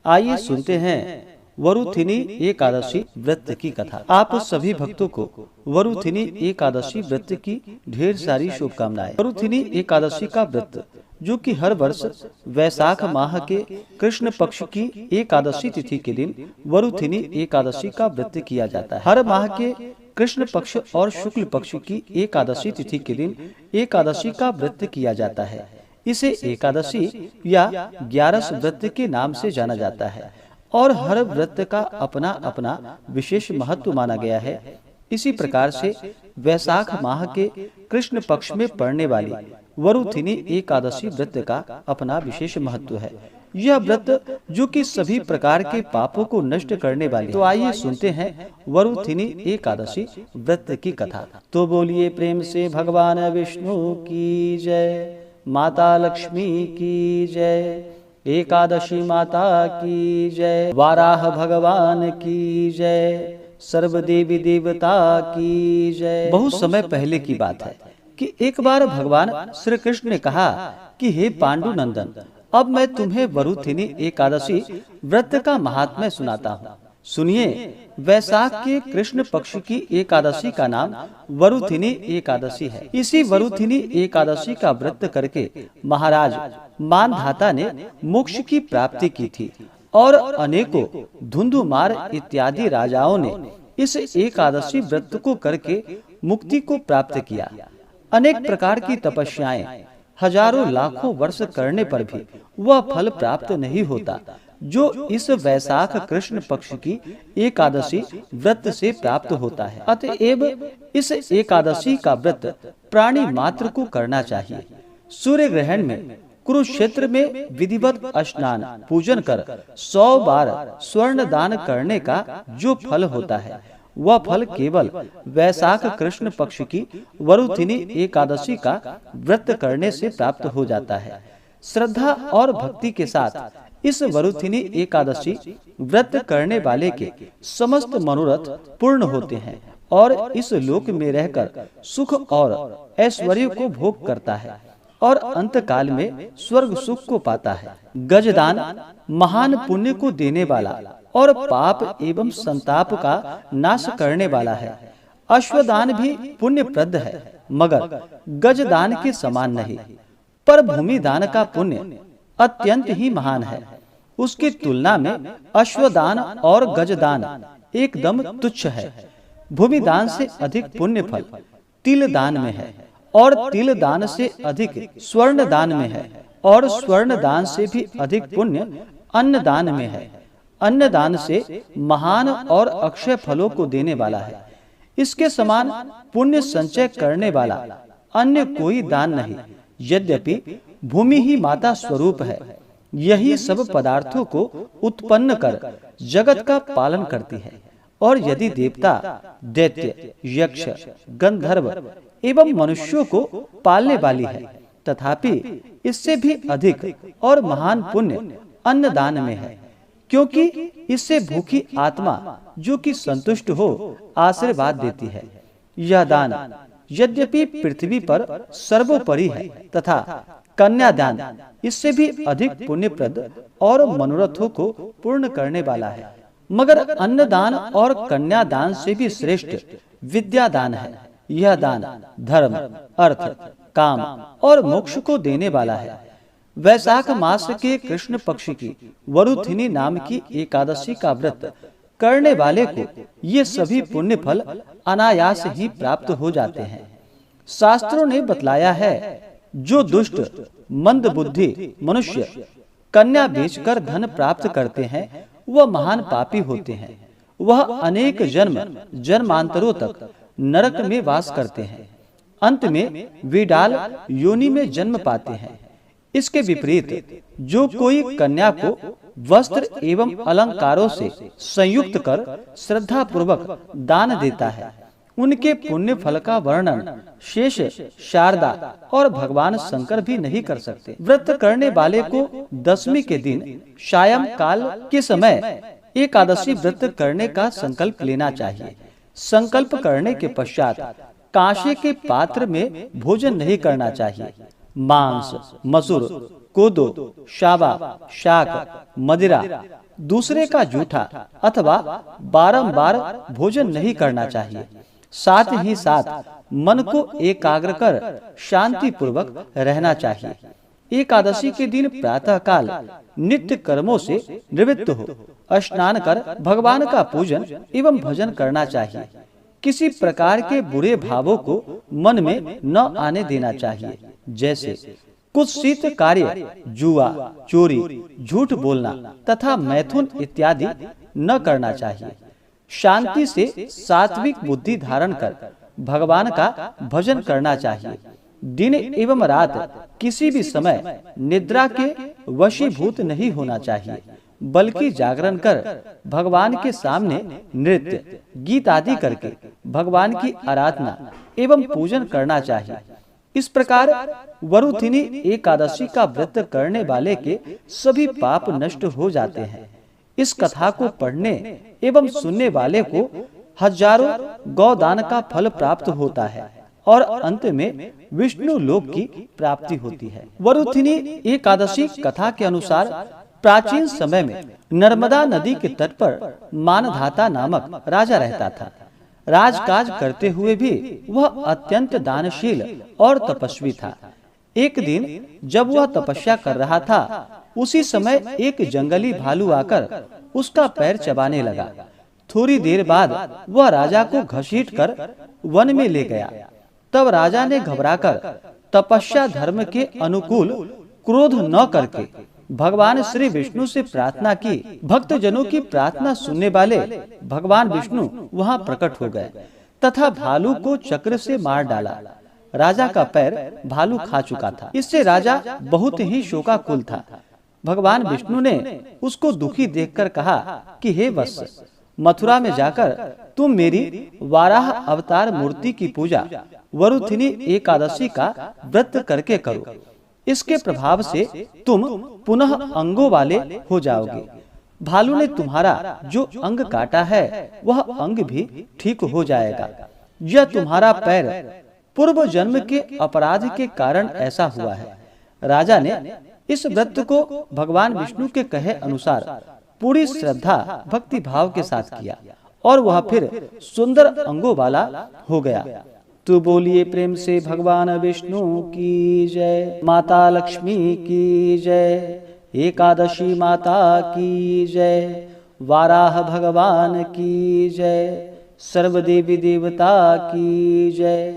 आइए सुनते हैं वरुथिनी एकादशी व्रत की कथा। आप सभी भक्तों को वरुथिनी एकादशी व्रत की ढेर सारी शुभकामनाएं। वरुथिनी एकादशी का व्रत जो कि हर वर्ष वैशाख माह के कृष्ण पक्ष की एकादशी तिथि के दिन वरुथिनी एकादशी का व्रत किया जाता है। हर माह के कृष्ण पक्ष और शुक्ल पक्ष की एकादशी तिथि के दिन एकादशी का व्रत किया जाता है। इसे एकादशी या 11 व्रत के नाम से जाना जाता है और हर व्रत का अपना अपना विशेष महत्व माना गया है। इसी प्रकार से वैशाख माह के कृष्ण पक्ष में पड़ने वाली वरुथिनी एकादशी व्रत का अपना विशेष महत्व है। यह व्रत जो कि सभी प्रकार के पापों को नष्ट करने वाली। तो आइए सुनते हैं वरुथिनी एकादशी व्रत की कथा। तो बोलिए प्रेम से भगवान विष्णु की जय, माता लक्ष्मी की जय, एकादशी माता की जय, वाराह भगवान की जय, सर्व देवी देवता की जय। बहुत समय पहले की बात है कि एक बार भगवान श्री कृष्ण ने कहा कि हे पांडु नंदन, अब मैं तुम्हें वरुथिनी एकादशी व्रत का महात्म्य सुनाता हूँ। सुनिए, वैशाख के कृष्ण पक्ष की एकादशी का नाम वरुथिनी एकादशी है। इसी वरुथिनी एकादशी का व्रत करके महाराज मानधाता ने मोक्ष की प्राप्ति की थी और अनेकों धुंधुमार इत्यादि राजाओं ने इस एकादशी व्रत को करके मुक्ति को प्राप्त किया। अनेक प्रकार की तपस्याएं हजारों लाखों वर्ष करने पर भी वह फल प्राप्त नहीं होता जो इस वैशाख कृष्ण पक्ष की एकादशी व्रत से प्राप्त होता है। अतएव इस एकादशी का व्रत प्राणी मात्र को करना चाहिए। सूर्य ग्रहण में कुरुक्षेत्र में विधिवत स्नान पूजन कर 100 बार स्वर्ण दान करने का जो फल होता है वह फल केवल वैशाख कृष्ण पक्ष की वरुथिनी एकादशी का व्रत करने से प्राप्त हो जाता है। श्रद्धा और भक्ति के साथ इस वरुथिनी एकादशी व्रत करने वाले के समस्त मनोरथ पूर्ण होते हैं और इस लोक में रहकर सुख और ऐश्वर्य को भोग करता है और अंत काल में स्वर्ग सुख को पाता है। गजदान महान पुण्य को देने वाला और पाप एवं संताप का नाश करने वाला है। अश्वदान भी पुण्यप्रद है मगर गजदान के समान नहीं। पर भूमि दान का पुण्य अत्यंत ही महान है। उसकी तुलना में अश्वदान और गजदान एकदम तुच्छ है। भूमि दान से अधिक पुण्य फल तिल दान में है और तिल दान से अधिक स्वर्ण दान में है और स्वर्ण दान से भी अधिक पुण्य अन्न दान में है। अन्न दान से महान और अक्षय फलों को देने वाला है। इसके समान पुण्य संचय करने वाला अन्य कोई दान नहीं। यद्यपि भूमि ही माता स्वरूप है, यही सब पदार्थों को उत्पन्न कर जगत का पालन करती है और यदि देवता, दैत्य, यक्ष, गंधर्व एवं मनुष्यों को पालने वाली है, तथापि इससे भी अधिक और महान पुण्य अन्नदान में है, क्योंकि इससे भूखी आत्मा जो कि संतुष्ट हो आशीर्वाद देती है। यह दान यद्यपि पृथ्वी पर सर्वोपरि है तथा कन्यादान इससे भी अधिक पुण्यप्रद और मनोरथों को पूर्ण करने वाला है, मगर अन्नदान और कन्यादान से भी श्रेष्ठ विद्यादान है। यह दान धर्म, अर्थ, काम और मोक्ष को देने वाला है। वैशाख मास के कृष्ण पक्ष की वरुथिनी नाम की एकादशी का व्रत करने वाले को ये सभी पुण्य फल अनायास ही प्राप्त हो जाते हैं। शास्त्रों ने बतलाया है, जो दुष्ट मंद बुद्धि मनुष्य कन्या बेचकर धन प्राप्त करते हैं वह महान पापी होते हैं। वह अनेक जन्मांतरों तक नरक में वास करते हैं। अंत में विडाल योनि में जन्म पाते हैं। इसके विपरीत जो कोई कन्या को वस्त्र एवं अलंकारों से संयुक्त कर श्रद्धा पूर्वक दान देता है, उनके पुण्य फल का वर्णन शेष, शारदा और भगवान शंकर भी नहीं कर सकते। व्रत करने वाले को दशमी के दिन सायं काल के समय एकादशी व्रत करने का संकल्प लेना चाहिए। संकल्प करने के पश्चात कांसे के पात्र में भोजन नहीं करना चाहिए। मांस, मसूर, कोदो, शावा, शाक, मदिरा दूसरे का जूठा अथवा बारंबार भोजन नहीं करना चाहिए। साथ ही साथ मन को एकाग्र कर शांति पूर्वक रहना चाहिए। एकादशी के दिन प्रातः काल नित्य कर्मों से निवृत्त हो स्नान कर भगवान का पूजन एवं भजन करना चाहिए। किसी प्रकार के बुरे भावों को मन में न आने देना चाहिए, जैसे कुत्सित कार्य, जुआ, चोरी, झूठ बोलना तथा मैथुन इत्यादि न करना चाहिए। शांति से सात्विक बुद्धि धारण कर भगवान का भजन करना चाहिए। दिन एवं रात किसी भी समय निद्रा के वशीभूत नहीं होना चाहिए, बल्कि जागरण कर भगवान के सामने नृत्य, गीत आदि करके भगवान की आराधना एवं पूजन करना चाहिए। इस प्रकार वरुथिनी एकादशी का व्रत करने वाले के सभी पाप नष्ट हो जाते हैं। इस कथा को पढ़ने एवं सुनने वाले को हजारों गौदान का फल प्राप्त होता है और अंत में विष्णु लोक की प्राप्ति होती है। वरुथिनी एकादशी कथा के अनुसार प्राचीन समय में नर्मदा नदी के तट पर मानधाता नामक राजा रहता था। राजकाज करते हुए भी वह अत्यंत दानशील और तपस्वी था। एक दिन जब वह तपस्या कर रहा था, उसी समय एक जंगली भालू आकर उसका पैर चबाने लगा। थोड़ी देर बाद वह राजा को घसीटकर वन में ले गया। तब राजा ने घबराकर तपस्या धर्म के अनुकूल क्रोध न करके भगवान श्री विष्णु से प्रार्थना की। भक्त जनों की प्रार्थना सुनने वाले भगवान विष्णु वहां प्रकट हो गए तथा भालू को चक्र से मार डाला। राजा का पैर भालू खा चुका था। इससे राजा बहुत ही शोकाकुल था। भगवान विष्णु ने उसको दुखी देखकर कहा कि हे वत्स, मथुरा में जाकर तुम मेरी वाराह अवतार मूर्ति की पूजा वरुथिनी एकादशी का व्रत करके करो। इसके प्रभाव से तुम पुनः अंगों वाले हो जाओगे। भालू ने तुम्हारा जो अंग काटा है वह अंग भी ठीक हो जाएगा। यह तुम्हारा पैर पूर्व जन्म के अपराध के कारण ऐसा हुआ है। राजा ने इस व्रत को भगवान विष्णु के कहे अनुसार पूरी श्रद्धा भक्ति भाव के साथ किया और वह फिर सुंदर अंगों वाला हो गया। तो बोलिए प्रेम से भगवान विष्णु की जय, माता लक्ष्मी की जय, एकादशी माता की जय, वाराह भगवान की जय, सर्व देवी देवता की जय।